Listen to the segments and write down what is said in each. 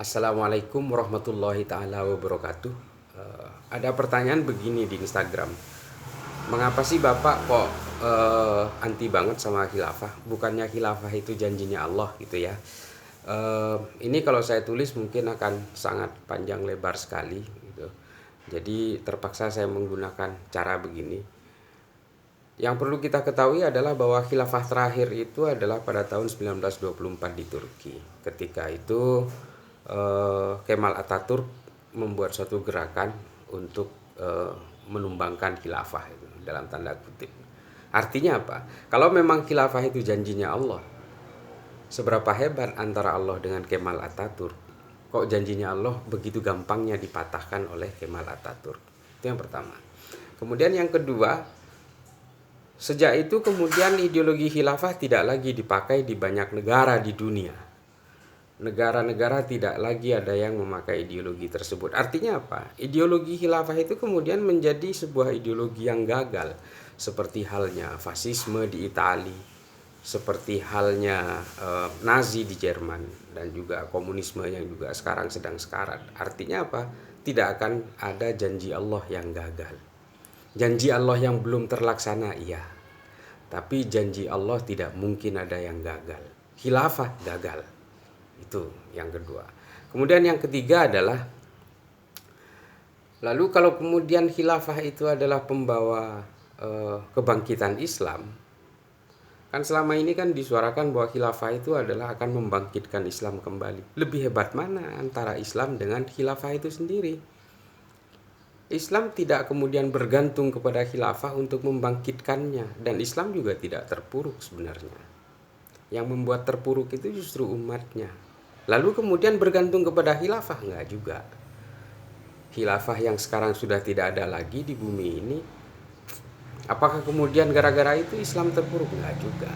Assalamualaikum warahmatullahi taala wabarakatuh. Ada pertanyaan begini di Instagram. Mengapa sih Bapak kok anti banget sama khilafah? Bukannya khilafah itu janjinya Allah gitu ya. Ini kalau saya tulis mungkin akan sangat panjang lebar sekali gitu. Jadi terpaksa saya menggunakan cara begini. Yang perlu kita ketahui adalah bahwa khilafah terakhir itu adalah pada tahun 1924 di Turki. Ketika itu Kemal Atatürk membuat suatu gerakan untuk menumbangkan khilafah itu, dalam tanda kutip. Artinya apa? Kalau memang khilafah itu janjinya Allah, seberapa hebat antara Allah dengan Kemal Atatürk? Kok janjinya Allah begitu gampangnya dipatahkan oleh Kemal Atatürk? Itu yang pertama. Kemudian yang kedua, sejak itu kemudian ideologi khilafah tidak lagi dipakai di banyak negara di dunia. Negara-negara tidak lagi ada yang memakai ideologi tersebut. Artinya apa? Ideologi khilafah itu kemudian menjadi sebuah ideologi yang gagal. Seperti halnya fasisme di Italia, seperti halnya Nazi di Jerman, dan juga komunisme yang juga sekarang sedang sekarat. Artinya apa? Tidak akan ada janji Allah yang gagal. Janji Allah yang belum terlaksana, iya. Tapi janji Allah tidak mungkin ada yang gagal. Khilafah gagal. Itu yang kedua. Kemudian yang ketiga adalah, lalu kalau kemudian khilafah itu adalah pembawa kebangkitan Islam, kan selama ini kan disuarakan bahwa khilafah itu adalah akan membangkitkan Islam kembali. Lebih hebat mana antara Islam dengan khilafah itu sendiri? Islam tidak kemudian bergantung kepada khilafah untuk membangkitkannya, dan Islam juga tidak terpuruk sebenarnya. Yang membuat terpuruk itu justru umatnya. Lalu kemudian bergantung kepada khilafah? Enggak juga. Khilafah yang sekarang sudah tidak ada lagi di bumi ini, apakah kemudian gara-gara itu Islam terpuruk? Enggak juga.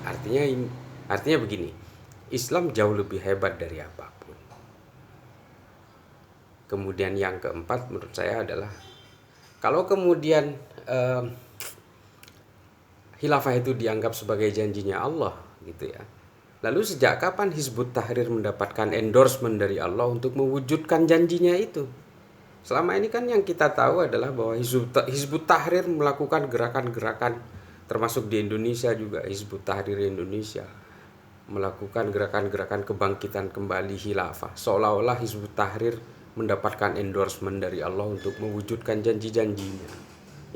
Artinya begini, Islam jauh lebih hebat dari apapun. Kemudian yang keempat menurut saya adalah, kalau kemudian khilafah itu dianggap sebagai janjinya Allah gitu ya, lalu sejak kapan Hizbut Tahrir mendapatkan endorsement dari Allah untuk mewujudkan janjinya itu? Selama ini kan yang kita tahu adalah bahwa Hizbut Tahrir melakukan gerakan-gerakan, termasuk di Indonesia juga Hizbut Tahrir Indonesia melakukan gerakan-gerakan kebangkitan kembali khilafah, seolah-olah Hizbut Tahrir mendapatkan endorsement dari Allah untuk mewujudkan janji-janjinya.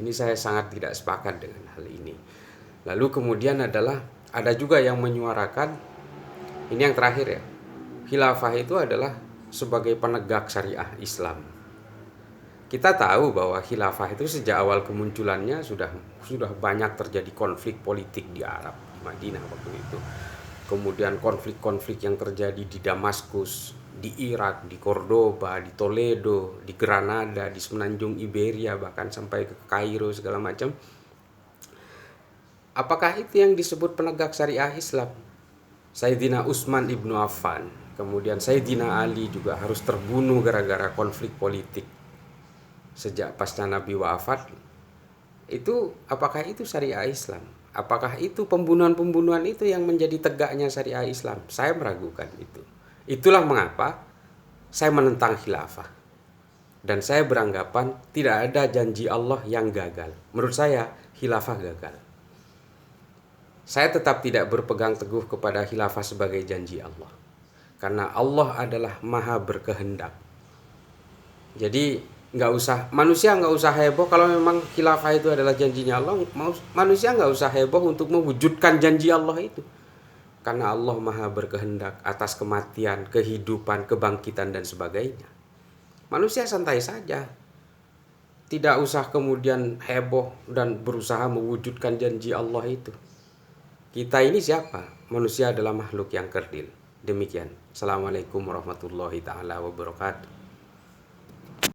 Ini saya sangat tidak sepakat dengan hal ini. Lalu kemudian adalah, ada juga yang menyuarakan, ini yang terakhir ya, khilafah itu adalah sebagai penegak syariah Islam. Kita tahu bahwa khilafah itu sejak awal kemunculannya sudah banyak terjadi konflik politik di Arab, di Madinah waktu itu. Kemudian konflik-konflik yang terjadi di Damaskus, di Irak, di Cordoba, di Toledo, di Granada, di semenanjung Iberia, bahkan sampai ke Kairo segala macam. Apakah itu yang disebut penegak syariah Islam? Sayyidina Utsman ibnu Affan, kemudian Sayyidina Ali juga harus terbunuh gara-gara konflik politik sejak pasca Nabi wafat. Itu apakah itu syariah Islam? Apakah itu pembunuhan-pembunuhan itu yang menjadi tegaknya syariah Islam? Saya meragukan itu. Itulah mengapa saya menentang khilafah. Dan saya beranggapan tidak ada janji Allah yang gagal. Menurut saya khilafah gagal. Saya tetap tidak berpegang teguh kepada khilafah sebagai janji Allah. Karena Allah adalah maha berkehendak. Jadi manusia nggak usah heboh kalau memang khilafah itu adalah janjinya Allah. Manusia nggak usah heboh untuk mewujudkan janji Allah itu, karena Allah maha berkehendak atas kematian, kehidupan, kebangkitan dan sebagainya. Manusia santai saja, tidak usah kemudian heboh dan berusaha mewujudkan janji Allah itu. Kita ini siapa? Manusia adalah makhluk yang kerdil. Demikian. Assalamualaikum warahmatullahi taala wabarakatuh.